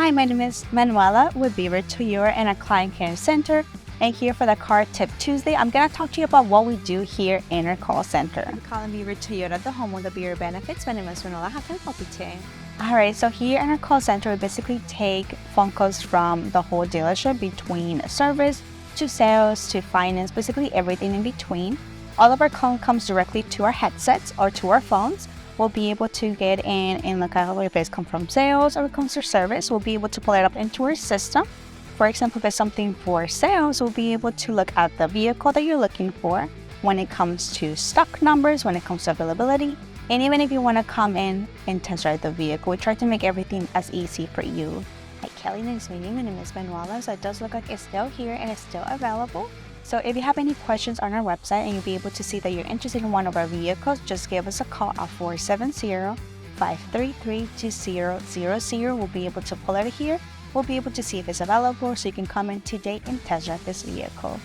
Hi, my name is Manuela with Beaver Toyota and a client care center. And here for the Car Tip Tuesday, I'm going to talk to you about what we do here in our call center. I'm calling Beaver Toyota, the home of the Beaver benefits. My name is Manuela. How can I help you today? Alright, so here in our call center, we basically take phone calls from the whole dealership, between service to sales to finance, basically everything in between. All of our call comes directly to our headsets or to our phones. We'll be able to get in and look at if it's come from sales or it comes to service. We'll be able to pull it up into our system. For example, if it's something for sales, we'll be able to look at the vehicle that you're looking for when it comes to stock numbers, when it comes to availability, and even if you want to come in and test drive the vehicle. We try to make everything as easy for you. Hi Kelly, nice meeting you. My name is Manuela. So it does look like it's still here and it's still available. So if you have any questions on our website and you'll be able to see that you're interested in one of our vehicles, just give us a call at 470-533-2000. We'll be able to pull it here. We'll be able to see if it's available so you can come in today and test drive this vehicle.